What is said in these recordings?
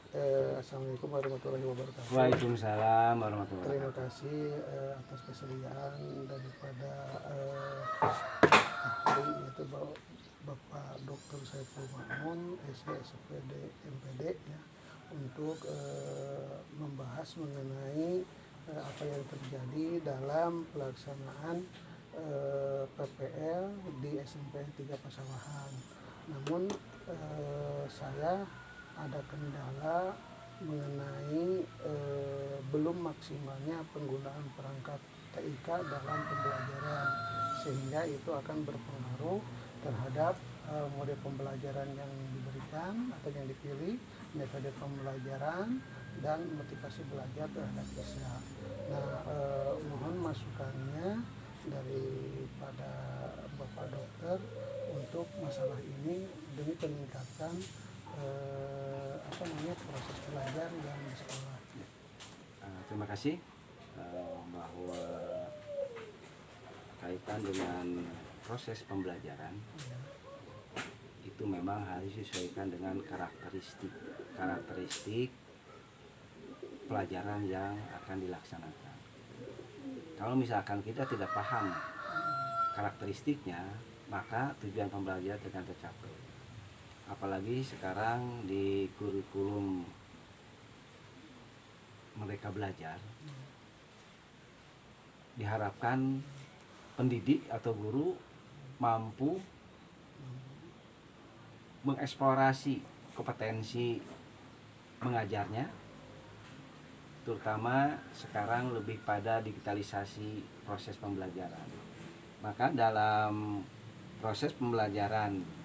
Assalamualaikum warahmatullahi wabarakatuh. Waalaikumsalam warahmatullahi Terima wabarakatuh. kasih atas kesediaan daripada ahli yaitu Bapak Dr. Saiful Ma'mun, SC, SPD, MPD ya, untuk membahas mengenai apa yang terjadi dalam pelaksanaan PPL di SMP 3 Pasawahan. Namun saya ada kendala mengenai belum maksimalnya penggunaan perangkat TIK dalam pembelajaran, sehingga itu akan berpengaruh terhadap model pembelajaran yang diberikan atau yang dipilih, metode pembelajaran dan motivasi belajar terhadap siswa. Nah, mohon masukannya daripada Bapak Dokter untuk masalah ini demi peningkatan proses belajar yang di sekolah. Terima kasih bahwa kaitan dengan proses pembelajaran itu memang harus disesuaikan dengan karakteristik pelajaran yang akan dilaksanakan. Kalau misalkan kita tidak paham karakteristiknya, maka tujuan pembelajaran tidak tercapai. Apalagi sekarang di kurikulum mereka belajar, diharapkan pendidik atau guru mampu mengeksplorasi kompetensi mengajarnya, terutama sekarang lebih pada digitalisasi proses pembelajaran. Maka dalam proses pembelajaran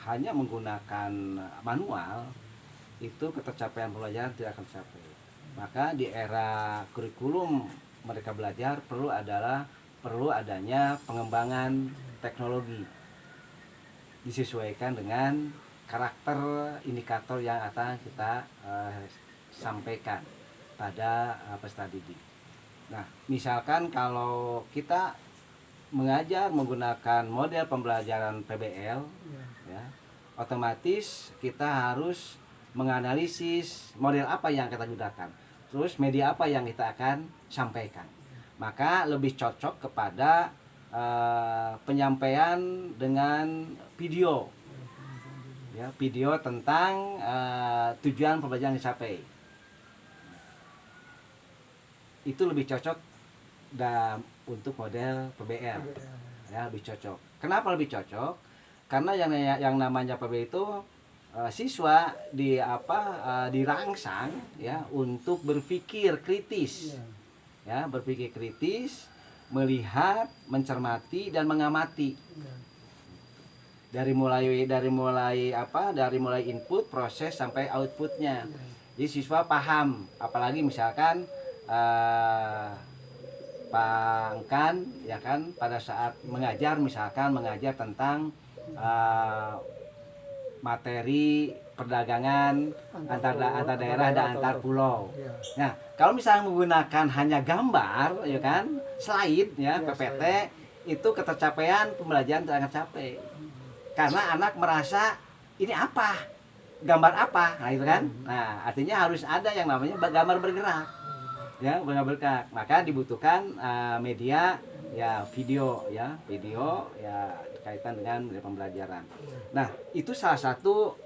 hanya menggunakan manual, itu ketercapaian pembelajaran tidak akan tercapai. Maka di era kurikulum mereka belajar perlu adanya pengembangan teknologi disesuaikan dengan karakter indikator yang akan kita sampaikan pada peserta didik. Nah, misalkan kalau kita mengajar menggunakan model pembelajaran PBL, ya, otomatis kita harus menganalisis model apa yang kita gunakan, terus media apa yang kita akan sampaikan. Maka lebih cocok kepada penyampaian dengan video, ya, video tentang tujuan pembelajaran dicapai. Itu lebih cocok untuk model PBL, ya, lebih cocok. Kenapa lebih cocok? Karena yang namanya PBL itu siswa dirangsang ya untuk berpikir kritis, ya, berpikir kritis, melihat, mencermati dan mengamati. Dari mulai input, proses sampai outputnya. Jadi siswa paham, apalagi misalkan Pak Engkan ya kan pada saat mengajar tentang materi perdagangan antar daerah dan antar pulau. Nah, kalau misalnya menggunakan hanya gambar ya kan, slide ya, PPT, itu ketercapaian pembelajaran tidak akan capai. Karena anak merasa ini apa? Gambar apa? Nah, itu kan. Nah, artinya harus ada yang namanya gambar bergerak. Ya, gambar bergerak. Maka dibutuhkan media ya video ya kaitan dengan pembelajaran. Nah, itu salah satu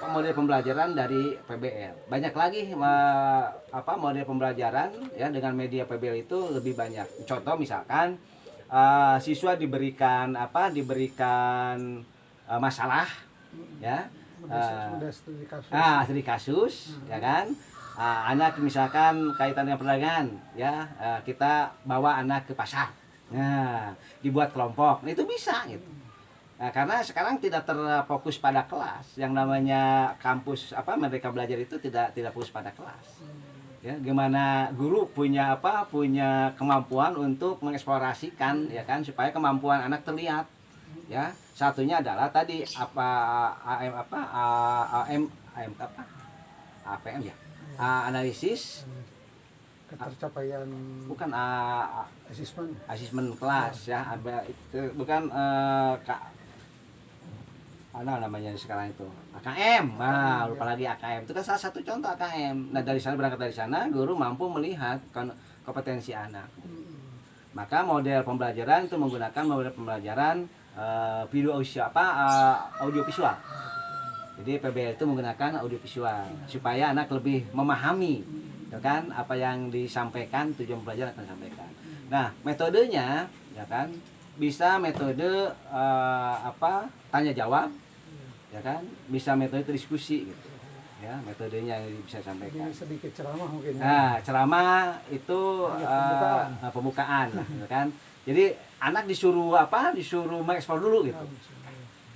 model pembelajaran dari PBL. Banyak lagi model pembelajaran ya dengan media PBL itu lebih banyak. Contoh misalkan siswa diberikan masalah ya, studi kasus ya kan. Anak misalkan kaitan dengan perdagangan ya, kita bawa anak ke pasar. Nah, dibuat kelompok. Nah, itu bisa gitu. Nah, karena sekarang tidak terfokus pada kelas. Yang namanya kampus mereka belajar itu tidak fokus pada kelas. Ya, gimana guru punya kemampuan untuk mengeksplorasikan ya kan supaya kemampuan anak terlihat. Ya, satunya adalah tadi APM ya. Analisis ketercapaian bukan asesmen kelas ya, itu bukan namanya sekarang itu AKM. Nah, lupa lagi AKM itu kan salah satu contoh AKM. Nah, dari sana, berangkat dari sana guru mampu melihat kompetensi anak. Maka model pembelajaran itu menggunakan model pembelajaran audio visual. Jadi PBL itu menggunakan audio visual supaya anak lebih memahami, ya kan, apa yang disampaikan, tujuan pembelajaran akan disampaikan. Nah, metodenya, ya kan, bisa metode tanya jawab, ya kan, bisa metode diskusi gitu. Ya, metodenya yang bisa sampaikan. Ini sedikit ceramah mungkin. Nah, ceramah itu pembukaan lah, gitu kan. Jadi anak disuruh mengeksplor dulu gitu.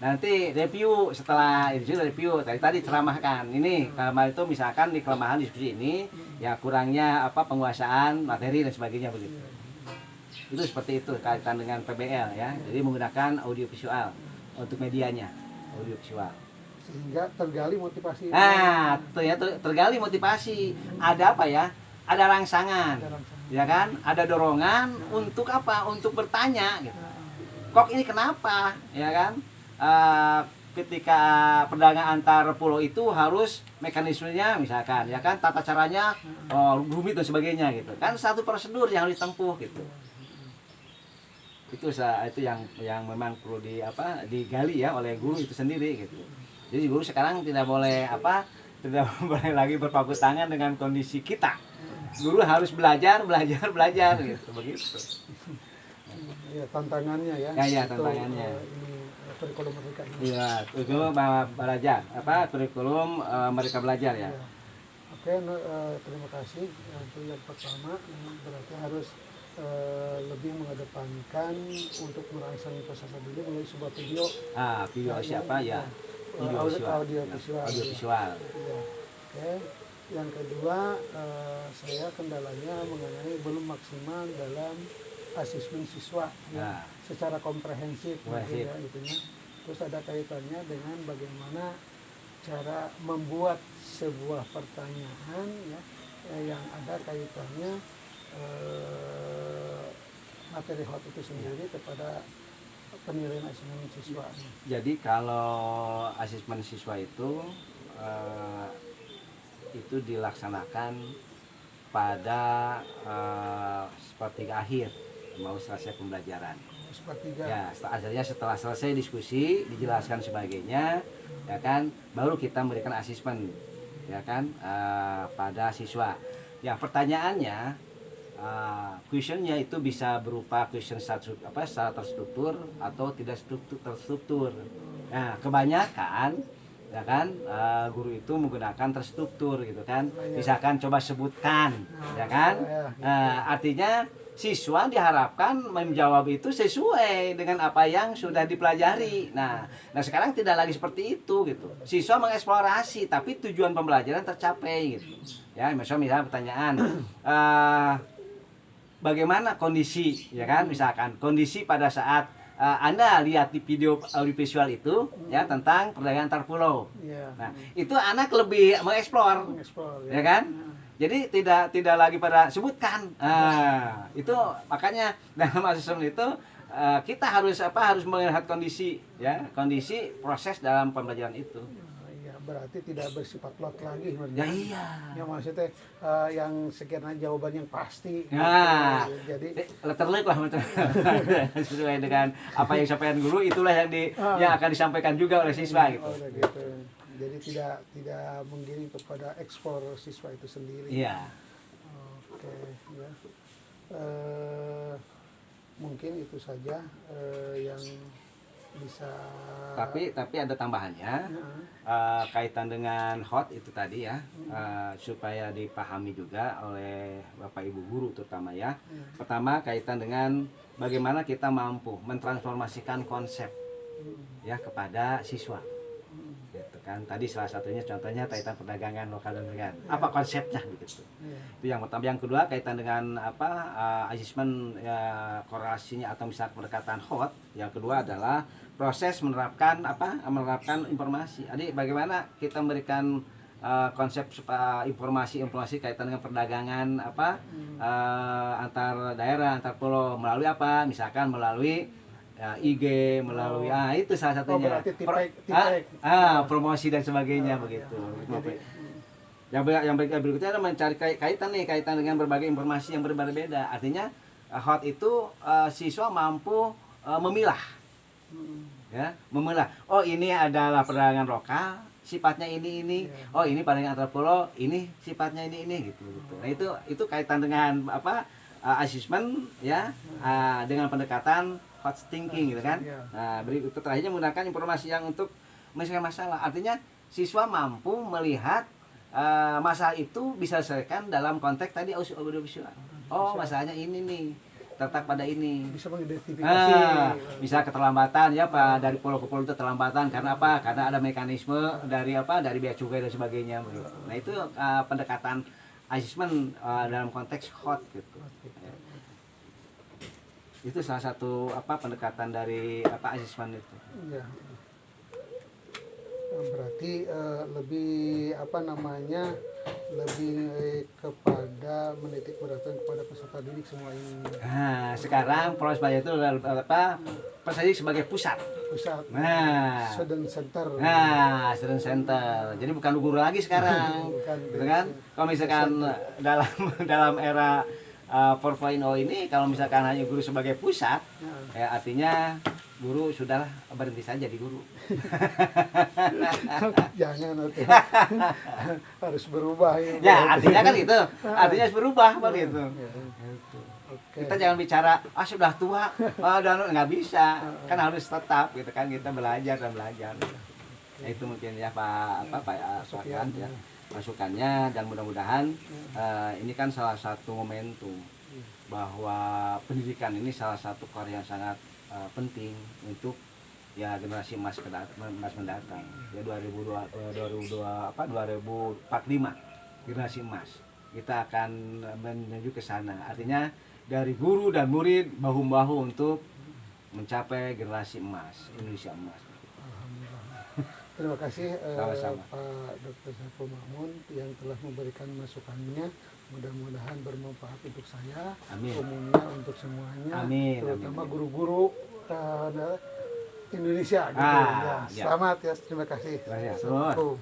Nanti review setelah itu review tadi ceramahkan. Ini kalau itu misalkan di kelemahan diskusi ini ya kurangnya penguasaan materi dan sebagainya begitu. Itu seperti itu kaitan dengan PBL ya. Jadi menggunakan audio visual untuk medianya, audio visual. Sehingga tergali motivasi. Nah, tergali motivasi. Ada apa ya? Ada rangsangan. Ya kan? Ada dorongan untuk apa? Untuk bertanya gitu. Kok ini kenapa? Ya kan? Ketika perdagangan antar pulau itu harus mekanismenya misalkan ya kan, tata caranya rumit dan sebagainya gitu kan, satu prosedur yang harus ditempuh gitu. Itu yang memang perlu digali ya oleh guru itu sendiri gitu. Jadi guru sekarang tidak boleh lagi berpangku tangan dengan kondisi kita. Guru harus belajar gitu begitu. Ya, tantangannya ya. Ya tantangannya. Kurikulum mereka. Iya, kurikulum belajar. Kurikulum mereka belajar ya. Oke, terima kasih. Untuk yang pertama, berarti harus lebih mengedepankan untuk merangsang peserta didik melalui sebuah video. Video siapa ya? Audio visual. Ya. Oke. Yang kedua, saya kendalanya mengenai belum maksimal dalam asesmen siswa ya, secara komprehensif ya, itunya. Terus ada kaitannya dengan bagaimana cara membuat sebuah pertanyaan ya, yang ada kaitannya materi hot itu sendiri kepada penilaian asesmen siswa. Jadi kalau asesmen siswa itu dilaksanakan pada sepertiga akhir mau selesai pembelajaran. Sepertiga. Ya, setelah selesai diskusi, dijelaskan sebagainya, ya kan, baru kita memberikan asesmen, ya kan, pada siswa. Ya, pertanyaannya, questionnya itu bisa berupa question secara terstruktur atau tidak terstruktur. Nah, kebanyakan, ya kan, guru itu menggunakan terstruktur gitu kan. Misalkan coba sebutkan, ya kan, artinya siswa diharapkan menjawab itu sesuai dengan apa yang sudah dipelajari. Nah sekarang tidak lagi seperti itu gitu. Siswa mengeksplorasi tapi tujuan pembelajaran tercapai gitu. Ya, misalnya pertanyaan bagaimana kondisi, ya kan, misalkan kondisi pada saat Anda lihat di video audiovisual itu ya tentang perdagangan antar pulau. Nah, itu anak lebih mengeksplor, ya kan? Jadi tidak lagi pada sebutkan. Itu makanya dalam asesmen itu kita harus melihat kondisi ya, kondisi proses dalam pembelajaran itu. Ya, berarti tidak bersifat lot lagi. Ya iya. Ya maksudnya yang sekiranya jawaban yang pasti. Nah, jadi letterlek lah sesuai dengan apa yang disampaikan guru, itulah yang yang akan disampaikan juga oleh siswa gitu. Gitu. Jadi tidak menggiring kepada ekspor siswa itu sendiri. Iya. Oke, ya. Mungkin itu saja yang bisa. Tapi ada tambahannya, kaitan dengan hot itu tadi ya, supaya dipahami juga oleh Bapak Ibu guru terutama ya. Pertama kaitan dengan bagaimana kita mampu mentransformasikan konsep ya kepada siswa. Gitu kan, tadi salah satunya contohnya kaitan perdagangan lokal dan perdagangan, apa konsepnya begitu. Itu yang pertama. Yang kedua kaitan dengan asesmen ya, korelasinya atau misalnya pendekatan hot. Yang kedua adalah proses menerapkan informasi. Jadi bagaimana kita memberikan konsep informasi kaitan dengan perdagangan antar daerah, antar pulau melalui misalkan melalui ya, IG, melalui itu salah satunya. berarti tipek. Promosi dan sebagainya begitu. Yang berikutnya adalah mencari kaitan dengan berbagai informasi yang berbeda-beda. Artinya hot itu siswa mampu memilah, ya, memilah. Oh, ini adalah perdagangan lokal, sifatnya ini. Oh, ini perdagangan antar pulau, ini sifatnya ini gitu. Nah, itu kaitan dengan asesmen, ya, dengan pendekatan hot thinking gitu kan. Nah, berikut terakhirnya menggunakan informasi yang untuk menyelesaikan masalah. Artinya siswa mampu melihat masalah itu bisa diselesaikan dalam konteks tadi audiovisual. Oh, masalahnya ini nih, terletak pada ini. Bisa mengidentifikasi. Bisa keterlambatan ya Pak, dari pulau ke pulau itu terlambatan karena apa? Karena ada mekanisme dari bea cukai dan sebagainya. Nah, itu pendekatan asesmen dalam konteks hot gitu. Itu salah satu pendekatan dari asesmen itu. Ya. Berarti lebih lebih kepada menitik beratkan kepada peserta didik semua ini. Nah, sekarang proses belajar itu peserta didik sebagai pusat. Nah, student center. Nah, student center. Jadi bukan guru lagi sekarang. Gitu kan? Kalau misalkan dalam era 4.0 ini, kalau misalkan hanya guru sebagai pusat, ya artinya guru sudah berhenti saja di guru. Jangan nanti harus berubah ya. Artinya kan itu, artinya harus berubah begitu. Kita jangan bicara sudah tua, dan nggak bisa, kan harus tetap gitu kan, kita belajar. Nah, itu mungkin ya Pak Yan, ya, masukannya, dan mudah-mudahan ini kan salah satu momentum bahwa pendidikan ini salah satu karya yang sangat penting untuk ya generasi emas mendatang ya 2045 generasi emas kita akan menuju ke sana. Artinya dari guru dan murid bahu-membahu untuk mencapai generasi emas Indonesia emas. Terima kasih Sama-sama. Pak Dr. Saiful Ma'mun yang telah memberikan masukannya. Mudah-mudahan bermanfaat untuk saya, Amin. umumnya untuk semuanya, Amin. terutama guru-guru Indonesia. Gitu. Ya. Selamat ya, terima kasih. Terima kasih.